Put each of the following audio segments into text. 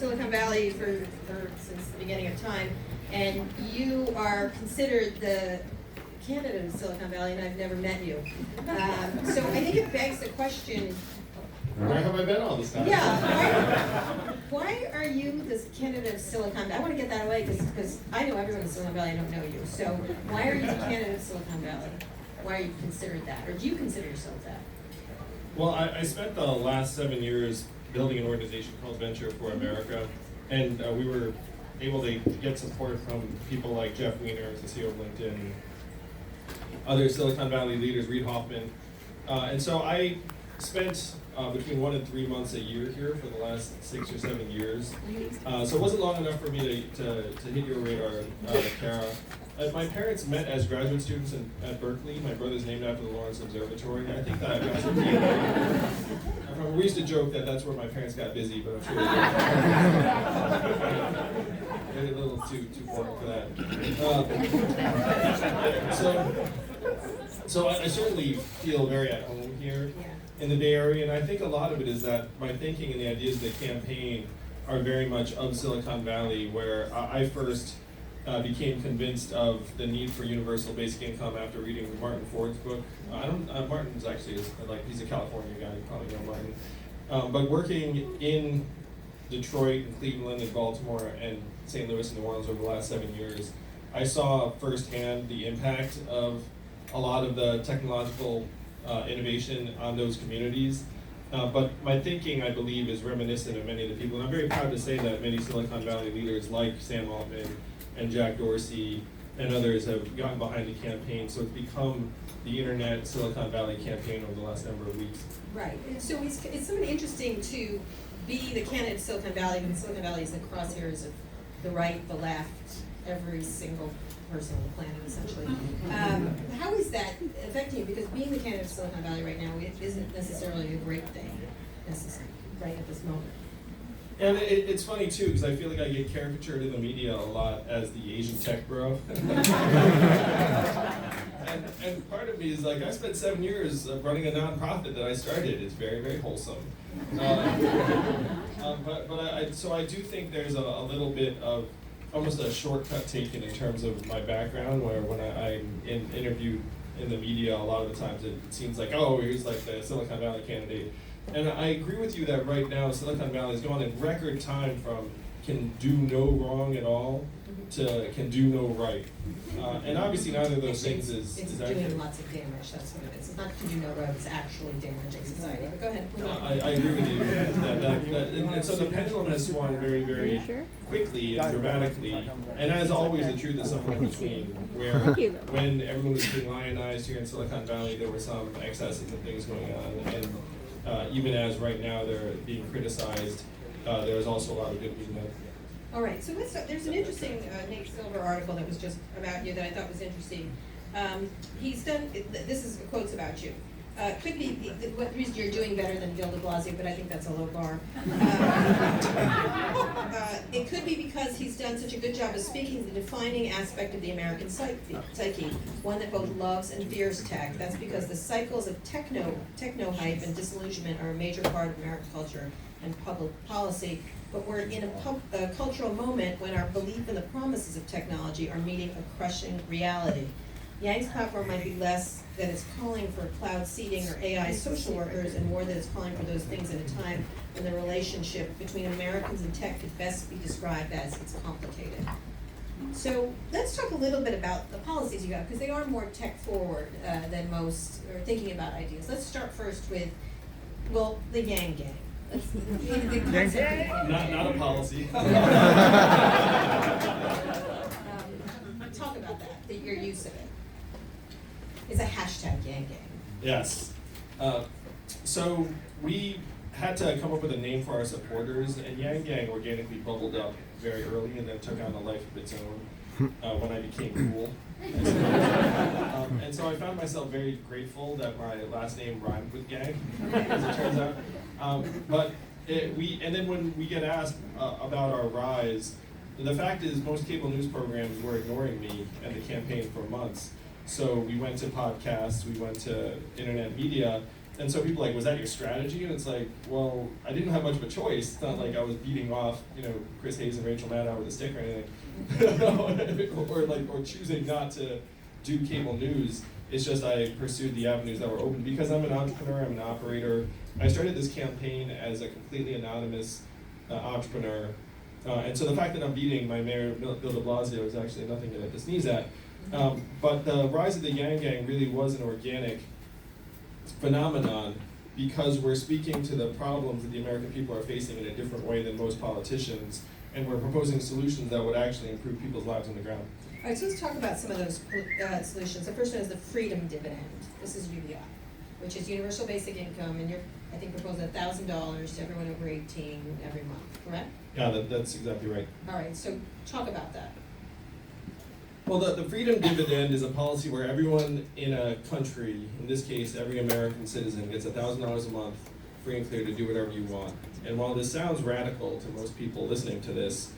Silicon Valley since the beginning of time, and you are considered the candidate of Silicon Valley, and I've never met you. So I think it begs the question. Where have I been all this time? Yeah, why are you this candidate of Silicon Valley? I want to get that away because I know everyone in Silicon Valley, I don't know you. So why are you the candidate of Silicon Valley? Why are you considered that? Or do you consider yourself that? Well, I spent the last 7 years building an organization called Venture for America, and we were able to get support from people like Jeff Weiner, the CEO of LinkedIn, other Silicon Valley leaders, Reid Hoffman. And so I spent between 1 and 3 months a year here for the last 6 or 7 years. So it wasn't long enough for me to hit your radar, Kara. My parents met as graduate students at Berkeley. My brother's named after the Lawrence Observatory. I think that got some we used to joke that that's where my parents got busy, but I'm sure maybe a little too boring for that. So I certainly feel very at home here in the Bay Area, and I think a lot of it is that my thinking and the ideas of the campaign are very much of Silicon Valley, where I first became convinced of the need for universal basic income after reading Martin Ford's book. Martin's actually he's a California guy, you probably know Martin. But working in Detroit and Cleveland and Baltimore and St. Louis and New Orleans over the last 7 years, I saw firsthand the impact of a lot of the technological innovation on those communities. But my thinking, I believe, is reminiscent of many of the people, and I'm very proud to say that many Silicon Valley leaders like Sam Altman and Jack Dorsey and others have gotten behind the campaign, so it's become the internet Silicon Valley campaign over the last number of weeks. Right, and so it's somewhat interesting to be the candidate of Silicon Valley, when Silicon Valley is the crosshairs of the right, the left, every single person on the planet, essentially. How is that affecting you? Because being the candidate of Silicon Valley right now isn't necessarily a great thing, necessarily, right at this moment. And it's funny too, because I feel like I get caricatured in the media a lot as the Asian tech bro. and part of me is like, I spent 7 years running a nonprofit that I started. It's very, very wholesome. So I do think there's a little bit of almost a shortcut taken in terms of my background, where when I'm interviewed in the media, a lot of the times it seems like, oh, here's like the Silicon Valley candidate. And I agree with you that right now Silicon Valley is going in record time from can do no wrong at all to can do no right. And obviously neither of those things is doing accurate. Lots of damage, that's what it is. It's not can do no right, it's actually damaging society. But go ahead. I agree with you. And so the pendulum has swung very, very quickly and dramatically. And as always, the truth is somewhere in between, where when everyone was being lionized here in Silicon Valley, there were some excesses and things going on. And even as right now they're being criticized, there's also a lot of good being done. All right, so there's an interesting Nate Silver article that was just about you that I thought was interesting. He's done, this is quotes about you. Could be the reason you're doing better than Bill de Blasio, but I think that's a low bar. It could be because he's done such a good job of speaking the defining aspect of the American psyche, one that both loves and fears tech. That's because the cycles of techno hype and disillusionment are a major part of American culture and public policy. But we're in a cultural moment when our belief in the promises of technology are meeting a crushing reality. Yang's platform might be less that it's calling for cloud seeding or AI social workers, and more that it's calling for those things at a time when the relationship between Americans and tech could best be described as it's complicated. So let's talk a little bit about the policies you have, because they are more tech forward than most are thinking about ideas. Let's start first with, well, the Yang Gang. Not a policy. Talk about that, your use of it. It's a hashtag Yang Gang. Yes. So we had to come up with a name for our supporters, and Yang Gang organically bubbled up very early and then took on a life of its own when I became cool. And so I found myself very grateful that my last name rhymed with gang, as it turns out. And then when we get asked about our rise, the fact is most cable news programs were ignoring me and the campaign for months. So we went to podcasts, we went to internet media, And so people are like, was that your strategy? And it's like, well, I didn't have much of a choice. It's not like I was beating off, Chris Hayes and Rachel Maddow with a stick or anything, or choosing not to do cable news. It's just I pursued the avenues that were open because I'm an entrepreneur, I'm an operator. I started this campaign as a completely anonymous entrepreneur. And so the fact that I'm beating my mayor, Bill de Blasio, is actually nothing to sneeze at. But the rise of the Yang Gang really was an organic phenomenon because we're speaking to the problems that the American people are facing in a different way than most politicians, and we're proposing solutions that would actually improve people's lives on the ground. All right, so let's talk about some of those solutions. The first one is the freedom dividend. This is UBI, which is universal basic income, and you're, I think, proposing $1,000 to everyone over 18 every month, correct? Yeah, that's exactly right. All right, so talk about that. Well, the freedom dividend is a policy where everyone in a country, in this case, every American citizen, gets $1,000 a month, free and clear to do whatever you want. And while this sounds radical to most people listening to this,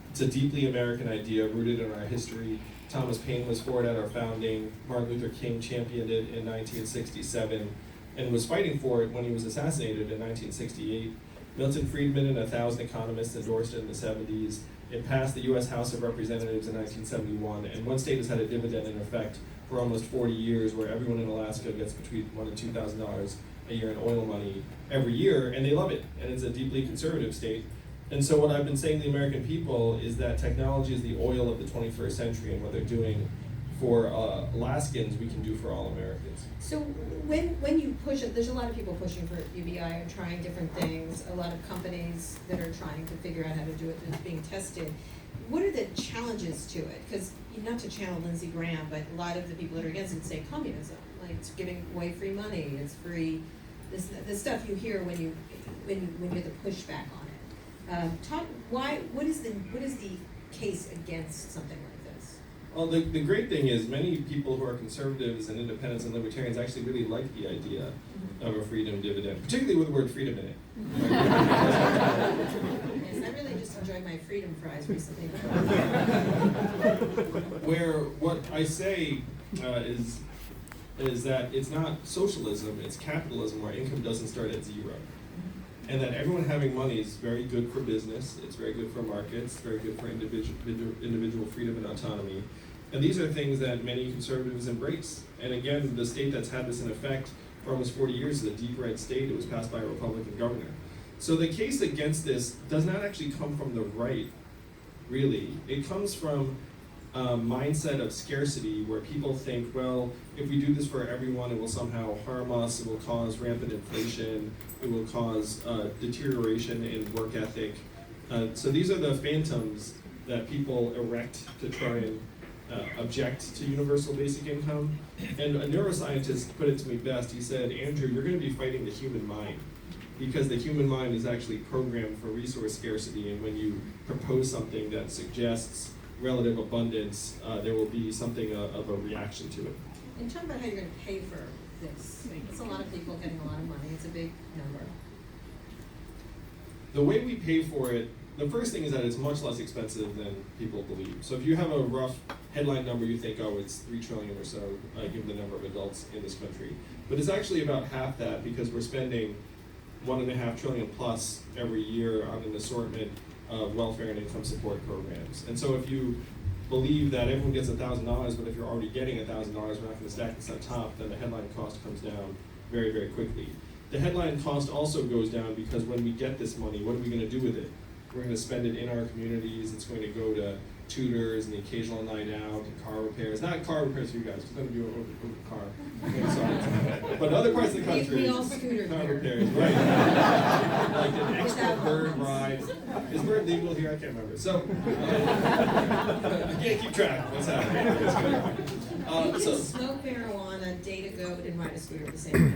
it's a deeply American idea rooted in our history. Thomas Paine was for it at our founding. Martin Luther King championed it in 1967 and was fighting for it when he was assassinated in 1968. Milton Friedman and 1,000 economists endorsed it in the 70s. It passed the U.S. House of Representatives in 1971, and one state has had a dividend in effect for almost 40 years, where everyone in Alaska gets between $1,000 and $2,000 a year in oil money every year, and they love it, and it's a deeply conservative state. And so what I've been saying to the American people is that technology is the oil of the 21st century, and what they're doing for Alaskans, we can do for all Americans. So when you push it, there's a lot of people pushing for UBI and trying different things, a lot of companies that are trying to figure out how to do it and it's being tested. What are the challenges to it? Because, not to channel Lindsey Graham, but a lot of the people that are against it say communism, like it's giving away free money, it's free, the stuff you hear when you get the pushback on it. What is the case against something like this? Well, the great thing is many people who are conservatives and independents and libertarians actually really like the idea of a freedom dividend, particularly with the word freedom in it. Yes, I really just enjoyed my freedom fries recently. Where what I say is that it's not socialism, it's capitalism, where income doesn't start at zero. And that everyone having money is very good for business, it's very good for markets, very good for individual freedom and autonomy. And these are things that many conservatives embrace. And again, the state that's had this in effect for almost 40 years is a deep red state. It was passed by a Republican governor. So the case against this does not actually come from the right, really. It comes from a mindset of scarcity where people think, well, if we do this for everyone, it will somehow harm us, it will cause rampant inflation, it will cause deterioration in work ethic. So these are the phantoms that people erect to try and object to universal basic income. And a neuroscientist put it to me best. He said, Andrew, you're going to be fighting the human mind, because the human mind is actually programmed for resource scarcity, and when you propose something that suggests relative abundance, there will be something of a reaction to it. And talk about how you're going to pay for this. It's a lot of people getting a lot of money. It's a big number. The way we pay for it, the first thing is that it's much less expensive than people believe. So if you have a rough headline number, you think, oh, it's 3 trillion or so, given the number of adults in this country. But it's actually about half that, because we're spending 1.5 trillion plus every year on an assortment of welfare and income support programs. And so if you believe that everyone gets $1,000, but if you're already getting $1,000, we're not going to stack this on top, then the headline cost comes down very, very quickly. The headline cost also goes down because when we get this money, what are we going to do with it? We're going to spend it in our communities. It's going to go to tutors and the occasional night out and car repairs. Not car repairs for you guys, because none of you own a car. Sorry. But other parts of the country, we all scooter car here. repairs, right? Like an extra bird ride. Is bird legal here? I can't remember. So, I can't keep track of what's happening. You can So, smoke marijuana, date a goat, and ride a scooter at the same time.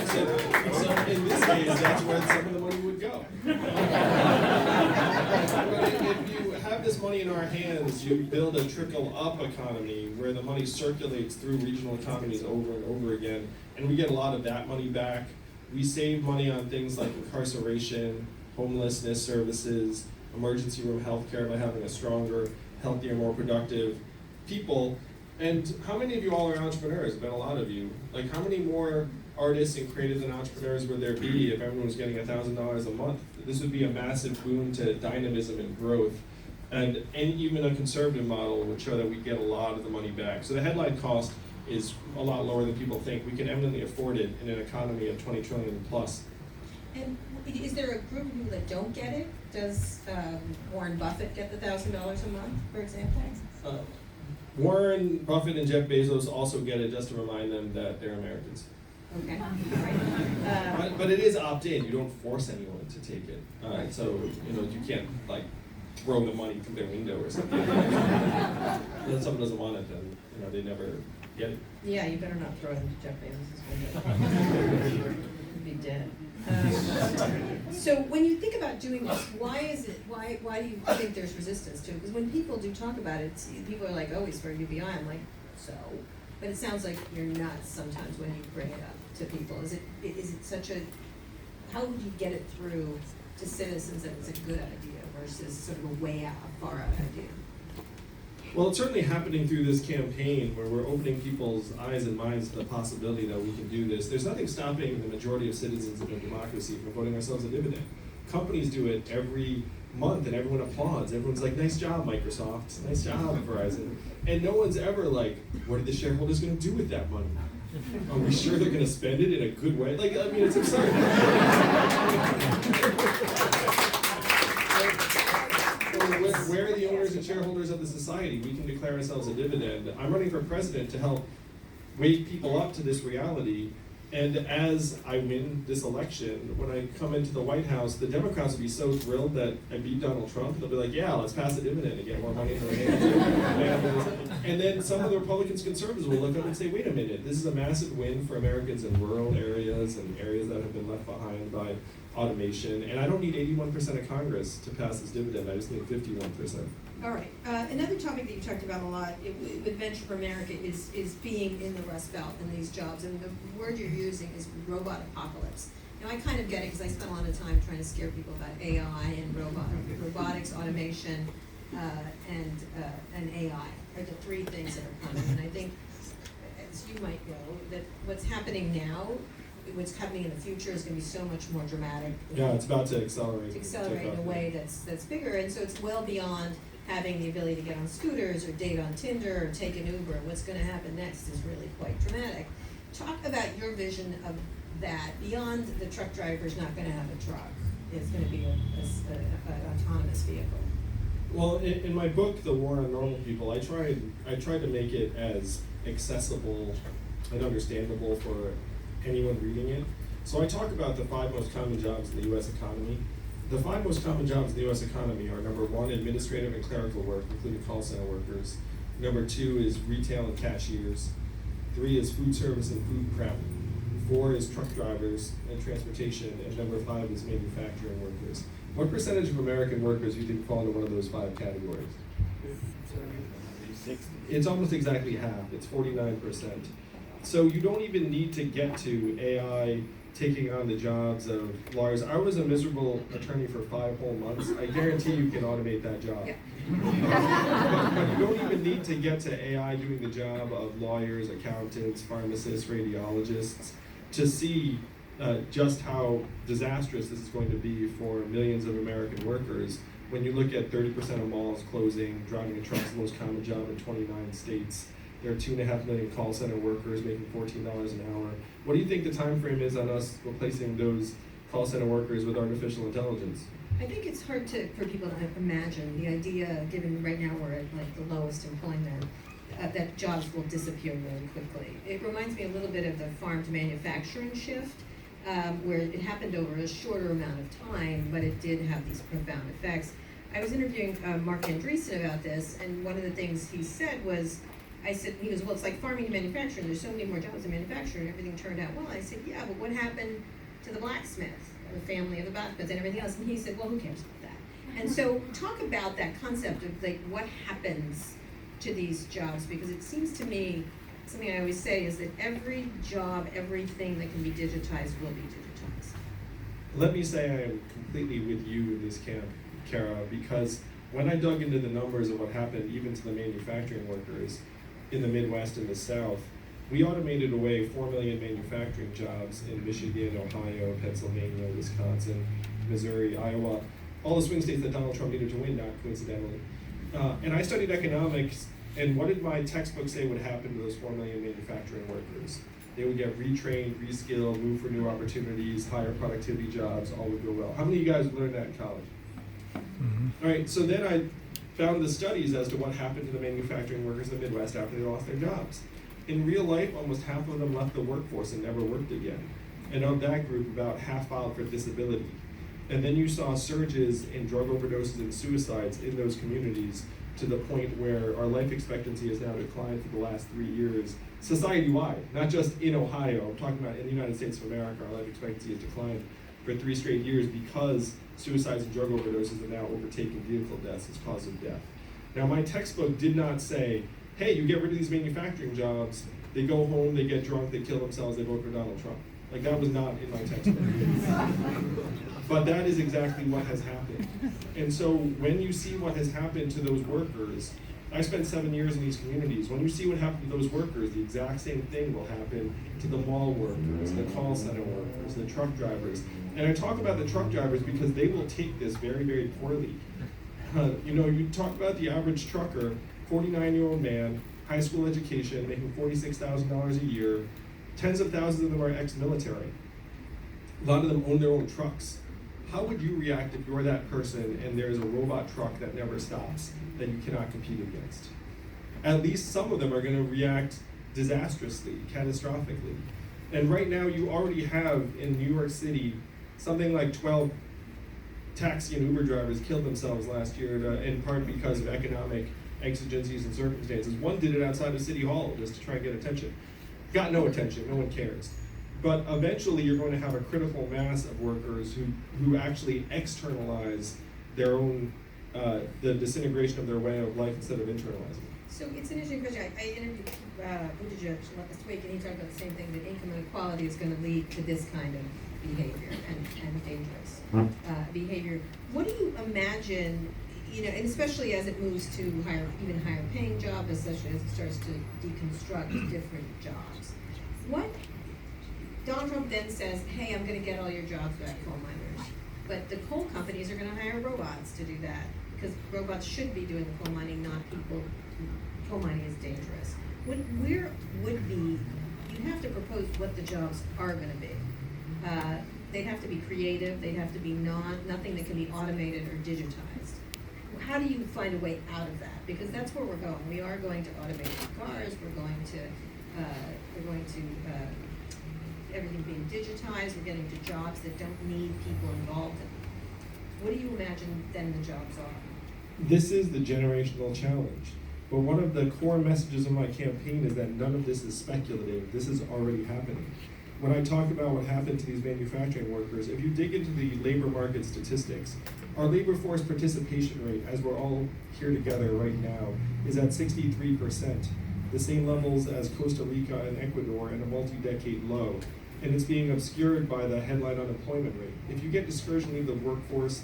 So in this case, that's where some of the money would go. But if you have this money in our hands, you build a trickle-up economy where the money circulates through regional economies over and over again, and we get a lot of that money back. We save money on things like incarceration, homelessness services, emergency room healthcare by having a stronger, healthier, more productive people. And how many of you all are entrepreneurs? Been a lot of you. Like, how many more artists and creatives and entrepreneurs would there be if everyone was getting $1,000 a month? This would be a massive boon to dynamism and growth. And even a conservative model would show that we get a lot of the money back. So the headline cost is a lot lower than people think. We can eminently afford it in an economy of 20 trillion plus. And is there a group of people that don't get it? Does Warren Buffett get the $1,000 a month, for example? Warren Buffett and Jeff Bezos also get it, just to remind them that they're Americans. Okay, all right. But it is opt-in. You don't force anyone to take it. So you can't like throw the money through their window or something. If someone doesn't want it, then they never get it. Yeah, you better not throw it into Jeff Bezos' window. You'd be dead. So when you think about doing this, why do you think there's resistance to it? Because when people do talk about it, people are like, oh, he's for UBI. I'm like, so? But it sounds like you're nuts sometimes when you bring it up to people. Is it such a, how would you get it through to citizens that it's a good idea versus sort of a way out, a far out idea? Well, it's certainly happening through this campaign where we're opening people's eyes and minds to the possibility that we can do this. There's nothing stopping the majority of citizens in a democracy from voting ourselves a dividend. Companies do it every month and everyone applauds. Everyone's like, nice job, Microsoft, nice job, Verizon. And no one's ever like, what are the shareholders gonna do with that money? Are we sure they're gonna spend it in a good way? Like, I mean, it's absurd. Where are the owners and shareholders of the society? We can declare ourselves a dividend. I'm running for president to help wake people up to this reality. And as I win this election, when I come into the White House, the Democrats will be so thrilled that I beat Donald Trump. They'll be like, yeah, let's pass a dividend and get more money in their hands. And then some of the Republicans, conservatives will look up and say, wait a minute, this is a massive win for Americans in rural areas and areas that have been left behind by automation. And I don't need 81% of Congress to pass this dividend. I just need 51%. All right. Another topic that you talked about a lot with Venture for America is being in the Rust Belt and these jobs. And the word you're using is robot apocalypse. Now, I kind of get it because I spent a lot of time trying to scare people about AI and robotics, automation, and AI are the three things that are coming. And I think, as you might know, that what's happening now, what's happening in the future is going to be so much more dramatic. Yeah, it's about to accelerate. In a way that's bigger, and so it's well beyond having the ability to get on scooters or date on Tinder or take an Uber. What's going to happen next is really quite dramatic. Talk about your vision of that beyond the truck driver's not going to have a truck. It's going to be an autonomous vehicle. Well, in my book, The War on Normal People, I tried to make it as accessible and understandable for anyone reading it. So I talk about the 5 most common jobs in the U.S. economy. The 5 most common jobs in the U.S. economy are number 1, administrative and clerical work, including call center workers. Number 2 is retail and cashiers. 3 is food service and food prep. 4 is truck drivers and transportation. And number 5 is manufacturing workers. What percentage of American workers do you think fall into one of those 5 categories? It's almost exactly half. It's 49%. So you don't even need to get to AI taking on the jobs of lawyers. I was a miserable attorney for 5 whole months. I guarantee you can automate that job. Yeah. But you don't even need to get to AI doing the job of lawyers, accountants, pharmacists, radiologists to see just how disastrous this is going to be for millions of American workers. When you look at 30% of malls closing, driving a truck is the most common job in 29 states. There are 2.5 million call center workers making $14 an hour. What do you think the time frame is on us replacing those call center workers with artificial intelligence? I think it's hard for people to imagine the idea, given right now we're at like the lowest employment, that jobs will disappear really quickly. It reminds me a little bit of the farm to manufacturing shift, where it happened over a shorter amount of time, but it did have these profound effects. I was interviewing Mark Andreessen about this, and one of the things he said was, he goes, well, it's like farming to manufacturing. There's so many more jobs in manufacturing. Everything turned out well. I said, yeah, but what happened to the blacksmith, the family of the blacksmiths, and everything else? And he said, well, who cares about that? And so talk about that concept of like what happens to these jobs, because it seems to me, something I always say is that every job, everything that can be digitized will be digitized. Let me say I am completely with you in this camp, Kara, because when I dug into the numbers of what happened even to the manufacturing workers, in the Midwest and the South, we automated away 4 million manufacturing jobs in Michigan, Ohio, Pennsylvania, Wisconsin, Missouri, Iowa, all the swing states that Donald Trump needed to win, not coincidentally. And I studied economics, and what did my textbook say would happen to those 4 million manufacturing workers? They would get retrained, reskilled, move for new opportunities, higher productivity jobs, all would go well. How many of you guys learned that in college? Mm-hmm. All right, so then I found the studies as to what happened to the manufacturing workers in the Midwest after they lost their jobs. In real life, almost half of them left the workforce and never worked again. And of that group, about half filed for disability. And then you saw surges in drug overdoses and suicides in those communities to the point where our life expectancy has now declined for the last 3 years, society-wide, not just in Ohio. I'm talking about in the United States of America, our life expectancy has declined for 3 straight years because suicides and drug overdoses have now overtaken vehicle deaths as cause of death. Now, my textbook did not say, hey, you get rid of these manufacturing jobs, they go home, they get drunk, they kill themselves, they vote for Donald Trump. Like, that was not in my textbook. But that is exactly what has happened. And so when you see what has happened to those workers, I spent 7 years in these communities. When you see what happened to those workers, the exact same thing will happen to the mall workers, the call center workers, the truck drivers. And I talk about the truck drivers because they will take this very, very poorly. You talk about the average trucker, 49-year-old man, high school education, making $46,000 a year. Tens of thousands of them are ex-military. A lot of them own their own trucks. How would you react if you're that person and there's a robot truck that never stops that you cannot compete against? At least some of them are going to react disastrously, catastrophically. And right now you already have in New York City something like 12 taxi and Uber drivers killed themselves last year in part because of economic exigencies and circumstances. One did it outside of City Hall just to try and get attention. Got no attention, no one cares. But eventually you're going to have a critical mass of workers who actually externalize their own, the disintegration of their way of life instead of internalizing it. So it's an interesting question. I interviewed Buttigieg last week, and he talked about the same thing, that income inequality is going to lead to this kind of behavior and dangerous behavior. What do you imagine, and especially as it moves to even higher paying jobs, especially as it starts to deconstruct different jobs? Donald Trump then says, hey, I'm going to get all your jobs back, coal miners. But the coal companies are going to hire robots to do that, because robots should be doing the coal mining, not people. Coal mining is dangerous. You'd have to propose what the jobs are going to be. They'd have to be creative. They'd have to be nothing that can be automated or digitized. How do you find a way out of that? Because that's where we're going. We are going to automate cars. We're going to everything being digitized. We're getting to jobs that don't need people involved in them. What do you imagine then the jobs are? This is the generational challenge. But one of the core messages of my campaign is that none of this is speculative. This is already happening. When I talk about what happened to these manufacturing workers, if you dig into the labor market statistics, our labor force participation rate, as we're all here together right now, is at 63%, the same levels as Costa Rica and Ecuador, and a multi-decade low. And it's being obscured by the headline unemployment rate. If you get discouraged and leave the workforce,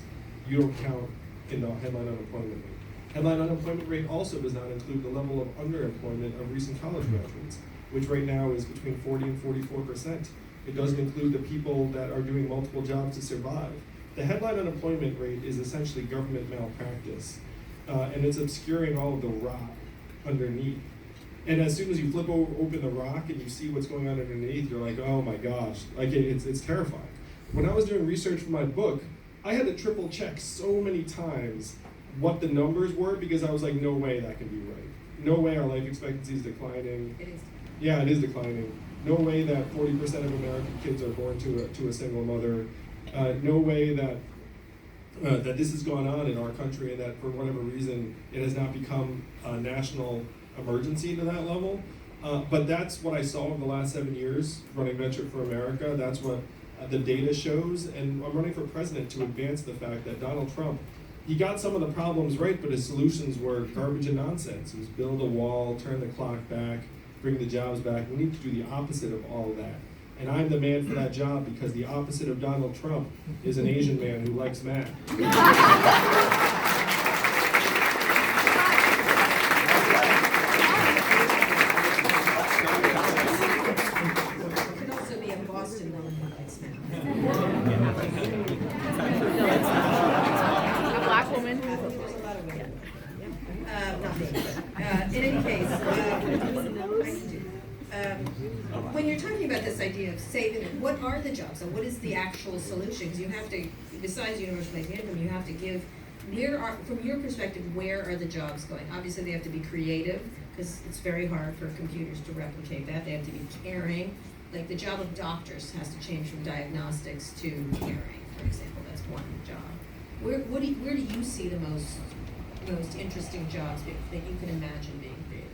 you don't count in the headline unemployment rate. Headline unemployment rate also does not include the level of underemployment of recent college graduates, which right now is between 40 and 44%. It doesn't include the people that are doing multiple jobs to survive. The headline unemployment rate is essentially government malpractice, and it's obscuring all of the rock underneath. And as soon as you flip open the rock and you see what's going on underneath, you're like, oh my gosh, like it's terrifying. When I was doing research for my book, I had to triple check so many times what the numbers were, because I was like, no way that can be right. No way our life expectancy is declining. It is. Yeah, it is declining. No way that 40% of American kids are born to a single mother. No way that that this has gone on in our country, and that for whatever reason it has not become a national emergency to that level. But that's what I saw in the last 7 years running Venture for America. That's what the data shows. And I'm running for president to advance the fact that Donald Trump, he got some of the problems right, but his solutions were garbage and nonsense. It was build a wall, turn the clock back, bring the jobs back. We need to do the opposite of all of that. And I'm the man for that job, because the opposite of Donald Trump is an Asian man who likes math. saving them. What are the jobs? And what is the actual solution? Because you have to, besides universal basic income, you have to give, from your perspective, where are the jobs going? Obviously, they have to be creative, because it's very hard for computers to replicate that. They have to be caring. Like the job of doctors has to change from diagnostics to caring, for example. That's one job. Where do you see the most interesting jobs that you can imagine being created?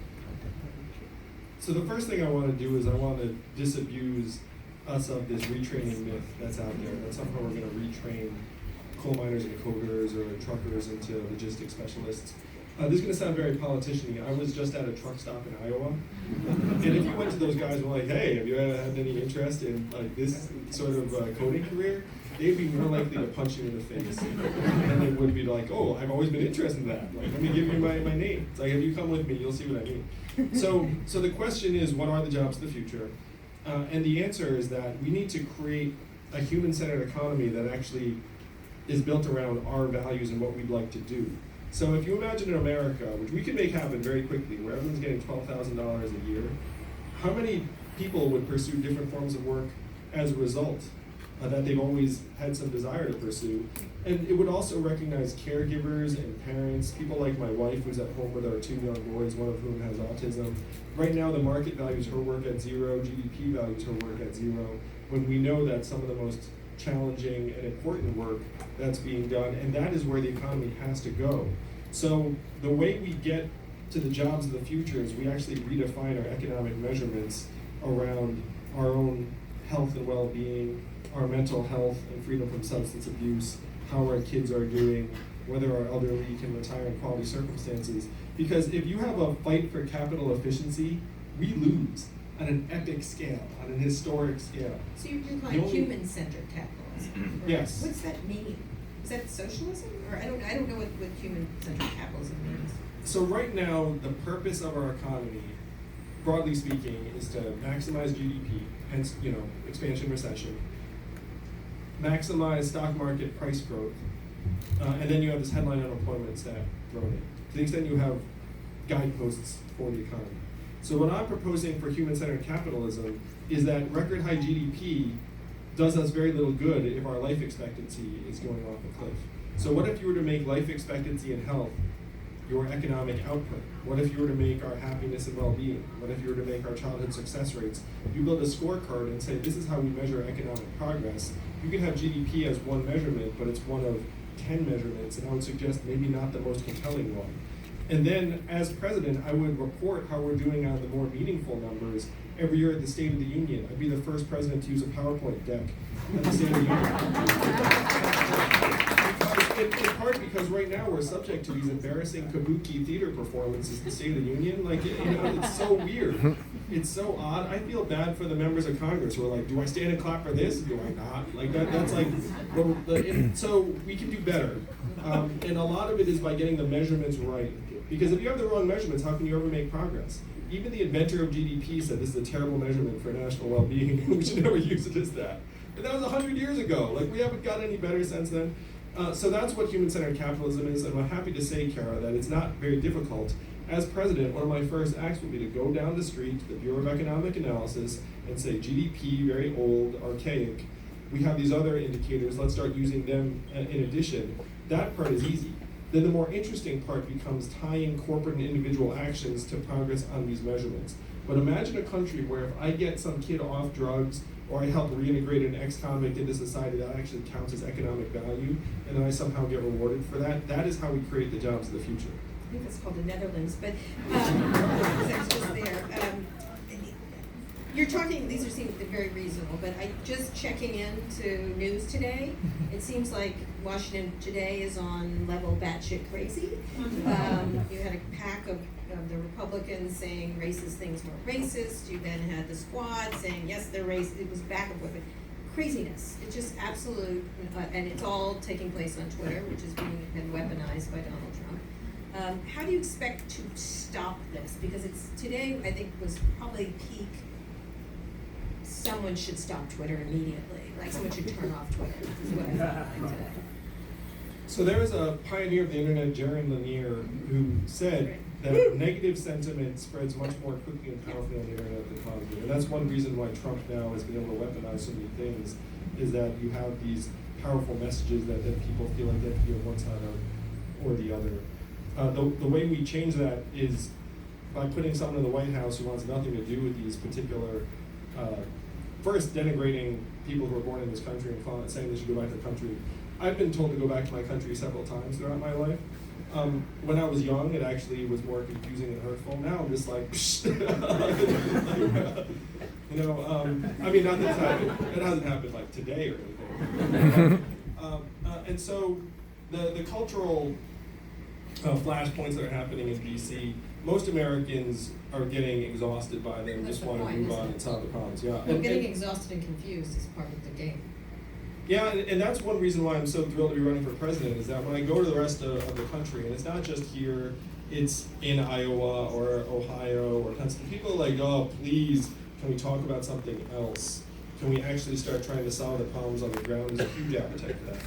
So the first thing I want to do is I want to disabuse us of this retraining myth that's out there, that somehow we're going to retrain coal miners into coders or truckers into logistics specialists. This is going to sound very politician-y. I was just at a truck stop in Iowa, and if you went to those guys and were like, hey, have you ever had any interest in like this sort of coding career? They'd be more likely to punch you in the face. And they would be like, oh, I've always been interested in that. Like, let me give you my name. It's like, if you come with me, you'll see what I mean. So the question is, what are the jobs of the future? And the answer is that we need to create a human-centered economy that actually is built around our values and what we'd like to do. So if you imagine in America, which we can make happen very quickly, where everyone's getting $12,000 a year, how many people would pursue different forms of work as a result that they've always had some desire to pursue? And it would also recognize caregivers and parents, people like my wife who's at home with our 2 young boys, one of whom has autism. Right now the market values her work at 0, GDP values her work at 0, when we know that some of the most challenging and important work that's being done, and that is where the economy has to go. So the way we get to the jobs of the future is we actually redefine our economic measurements around our own health and well-being, our mental health and freedom from substance abuse, how our kids are doing, whether our elderly can retire in quality circumstances. Because if you have a fight for capital efficiency, we lose on an epic scale, on an historic scale. So you're calling human-centered capitalism? Yes. What's that mean? Is that socialism? Or I don't know what human-centered capitalism means. So right now, the purpose of our economy, broadly speaking, is to maximize GDP, hence, expansion, recession, maximize stock market price growth, and then you have this headline unemployment stat thrown in. To the extent you have guideposts for the economy. So what I'm proposing for human-centered capitalism is that record high GDP does us very little good if our life expectancy is going off a cliff. So what if you were to make life expectancy and health your economic output? What if you were to make our happiness and well-being? What if you were to make our childhood success rates? You build a scorecard and say, this is how we measure economic progress. You can have GDP as one measurement, but it's one of 10 measurements, and I would suggest maybe not the most compelling one. And then, as president, I would report how we're doing on the more meaningful numbers every year at the State of the Union. I'd be the first president to use a PowerPoint deck at the State of the Union. In part because right now we're subject to these embarrassing kabuki theater performances at the State of the Union. Like, it's so weird. It's so odd. I feel bad for the members of Congress who are like, do I stand and clap for this? Do I not? Like, that's like, so we can do better. And a lot of it is by getting the measurements right. Because if you have the wrong measurements, how can you ever make progress? Even the inventor of GDP said this is a terrible measurement for national well-being. We should never use it as that. But that was 100 years ago. Like, we haven't got any better since then. So that's what human-centered capitalism is, and I'm happy to say, Kara, that it's not very difficult. As president, one of my first acts will be to go down the street to the Bureau of Economic Analysis and say, GDP, very old, archaic. We have these other indicators, let's start using them in addition. That part is easy. Then the more interesting part becomes tying corporate and individual actions to progress on these measurements. But imagine a country where if I get some kid off drugs, or I help reintegrate an ex-convict into society, that actually counts as economic value, and then I somehow get rewarded for that. That is how we create the jobs of the future. I think that's called the Netherlands, but that's just there. You're talking, these seem very reasonable, but just checking into news today, it seems like Washington today is on level batshit crazy. You had a pack of the Republicans saying racist things were racist. You then had the squad saying, yes, they're racist. It was back and forth. Craziness. It's just absolute, and it's all taking place on Twitter, which is been weaponized by Donald Trump. How do you expect to stop this? Because it's today, I think, was probably peak. Someone should stop Twitter immediately. Like someone should turn off Twitter. Is what I feel like today. So there was a pioneer of the internet, Jaron Lanier, who said that negative sentiment spreads much more quickly and powerfully on the internet than positive. And that's one reason why Trump now has been able to weaponize so many things, is that you have these powerful messages that people feel like they have to be on one side or the other. The way we change that is by putting someone in the White House who wants nothing to do with these particular, first denigrating people who are born in this country and saying they should go back to the country. I've been told to go back to my country several times throughout my life. When I was young, it actually was more confusing and hurtful. Now I'm just like, I mean, not that it hasn't happened like today or anything. And so the cultural flashpoints that are happening in DC, most Americans are getting exhausted by them and That's just the want to point, move isn't on it? and solve the problems. Yeah. Well, getting exhausted and confused is part of the game. Yeah, and that's one reason why I'm so thrilled to be running for president, is that when I go to the rest of the country, and it's not just here, it's in Iowa or Ohio or Pennsylvania, people are like, oh, please, can we talk about something else? Can we actually start trying to solve the problems on the ground? There's a huge appetite for that.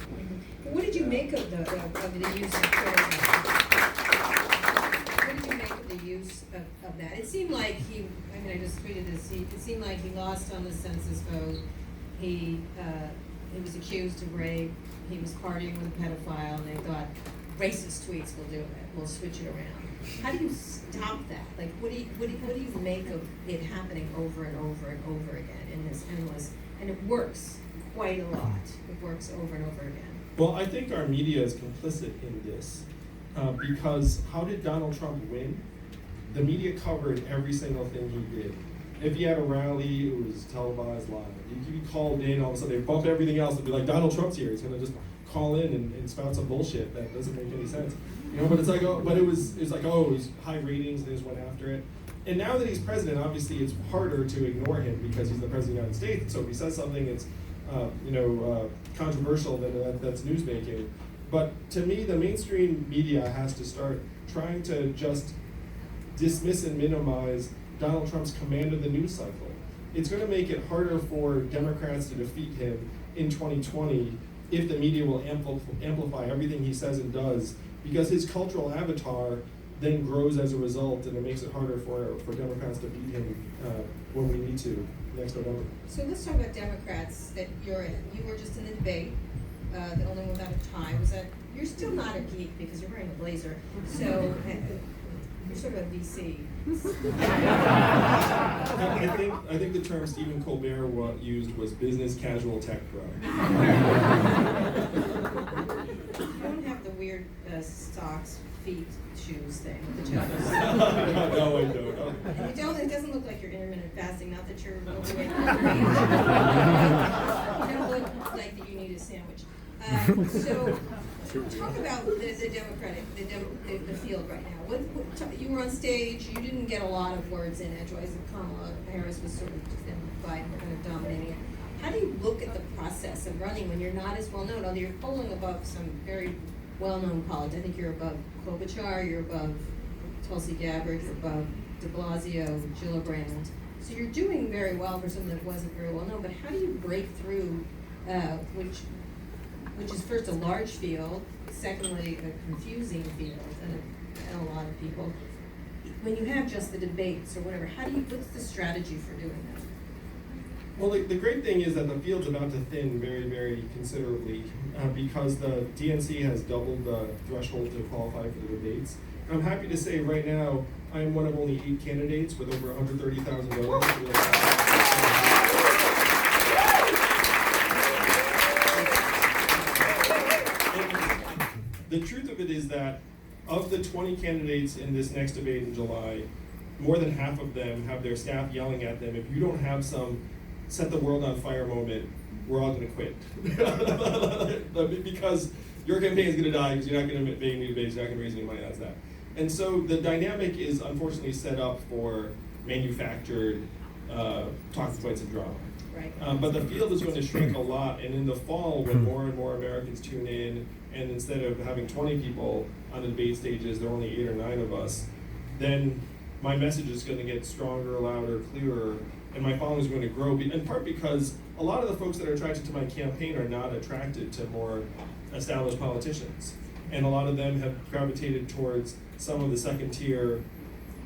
What did you make of the use of What did you make of the use of that? It seemed like I just tweeted this, it seemed like he lost on the census vote. He was accused of rape. He was partying with a pedophile, and they thought racist tweets will do it. We'll switch it around. How do you stop that? Like, what do you make of it happening over and over and over again in this endless? And it works quite a lot. It works over and over again. Well, I think our media is complicit in this because how did Donald Trump win? The media covered every single thing he did. If he had a rally, it was televised live. He could be called in, all of a sudden they bump everything else and be like, Donald Trump's here. He's gonna just call in and spout some bullshit that doesn't make any sense. But it's like, it was high ratings, they just went after it. And now that he's president, obviously it's harder to ignore him because he's the president of the United States. So if he says something that's controversial, then that's newsmaking. But to me, the mainstream media has to start trying to just dismiss and minimize Donald Trump's command of the news cycle. It's going to make it harder for Democrats to defeat him in 2020 if the media will amplify everything he says and does, because his cultural avatar then grows as a result, and it makes it harder for Democrats to beat him when we need to next November. So let's talk about Democrats that you're in. You were just in the debate, the only one without a tie. Was that, you're still not a geek because you're wearing a blazer, so you're sort of a VC. I think the term Stephen Colbert used was business casual tech bro. You don't have the weird socks, feet, shoes thing with the toes. No, I don't. And you don't. It doesn't look like you're intermittent fasting. Not that you're overweight. You don't look like that you need a sandwich. So talk about the Democratic, the field right now. You were on stage. You didn't get a lot of words in edgewise. Kamala Harris was sort of Biden kind of dominating it. How do you look at the process of running when you're not as well known? Although you're polling above some very well-known colleagues. I think you're above Klobuchar, you're above Tulsi Gabbard, you're above de Blasio, Gillibrand. So you're doing very well for someone that wasn't very well known. But how do you break through, which is first a large field, secondly a confusing field, and a lot of people. When you have just the debates or whatever, what's the strategy for doing that? Well, the great thing is that the field's about to thin very, very considerably because the DNC has doubled the threshold to qualify for the debates. And I'm happy to say right now, I am one of only 8 candidates with over 130,000 votes. The truth of it is that of the 20 candidates in this next debate in July, more than half of them have their staff yelling at them, if you don't have some set the world on fire moment, we're all going to quit. Because your campaign is going to die because you're not going to make any debates, you're not going to raise any money, that's that. And so the dynamic is unfortunately set up for manufactured talking points and drama. Right. But the field is going to shrink a lot, and in the fall, when more and more Americans tune in, and instead of having 20 people on the debate stages, there are only 8 or 9 of us, then my message is going to get stronger, louder, clearer, and my following is going to grow, in part because a lot of the folks that are attracted to my campaign are not attracted to more established politicians. and a lot of them have gravitated towards some of the second-tier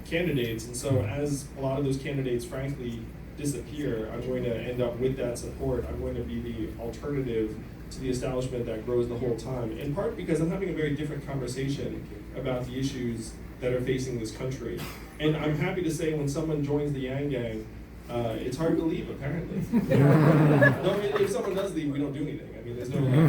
candidates. And so as a lot of those candidates, frankly, disappear, I'm going to end up with that support. I'm going to be the alternative to the establishment that grows the whole time, in part because I'm having a very different conversation about the issues that are facing this country. And I'm happy to say when someone joins the Yang Gang, it's hard to leave, apparently. No, if someone does leave, we don't do anything. I mean, there's no... and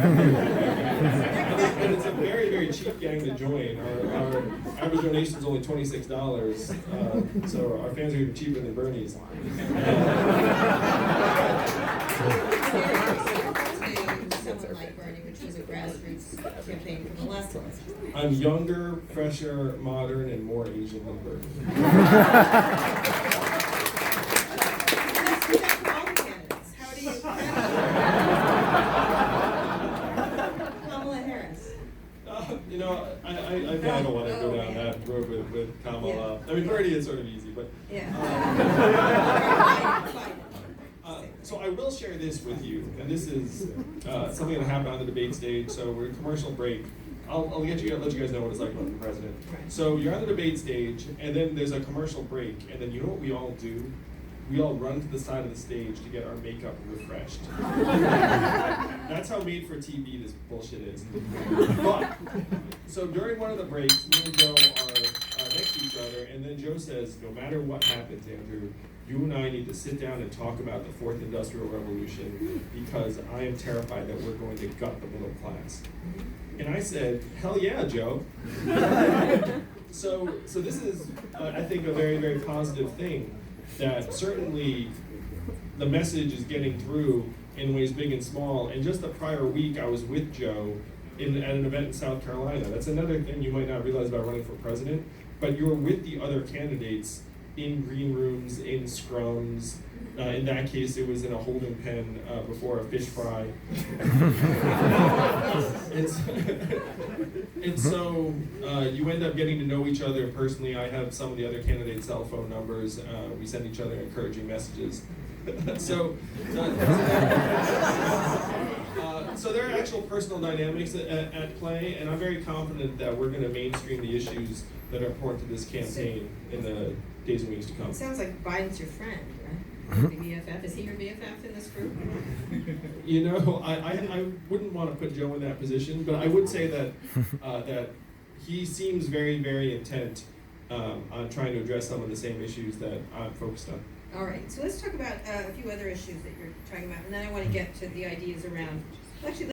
it's a very, very cheap gang to join. Our average donation is only $26, so our fans are even cheaper than Bernie's. Someone like Bernie, which was a grassroots campaign from the last election. I'm younger, fresher, modern, and more Asian than Bernie. Kamala Harris. You know, I don't want to go down that road with Kamala. Yeah. I mean, Bernie is sort of easy, but... Yeah. So I will share this with you, and this is something that happened on the debate stage. So we're in commercial break. I'll let you guys know what it's like about the president. Right. So you're on the debate stage, and then there's a commercial break, and then you know what we all do? We all run to the side of the stage to get our makeup refreshed. That's how made for TV this bullshit is. But, so during one of the breaks, me and Joe are next to each other, and then Joe says, no matter what happens, Andrew, you and I need to sit down and talk about the Fourth Industrial Revolution because I am terrified that we're going to gut the middle class. And I said, hell yeah, Joe. So this is, I think, a very, very positive thing, that certainly the message is getting through in ways big and small. And just the prior week, I was with Joe at an event in South Carolina. That's another thing you might not realize about running for president, but you're with the other candidates in green rooms, in scrums. In that case, it was in a holding pen before a fish fry. And so you end up getting to know each other personally. I have some of the other candidates' cell phone numbers. We send each other encouraging messages. So there are actual personal dynamics at play, and I'm very confident that we're going to mainstream the issues that are important to this campaign in the days and weeks to come. It sounds like Biden's your friend, right? The BFF. Is he your BFF in this group? You know, I wouldn't want to put Joe in that position, but I would say that that he seems very, very intent on trying to address some of the same issues that I'm focused on. All right, so let's talk about a few other issues that you're talking about, and then I want to get to the ideas around, actually,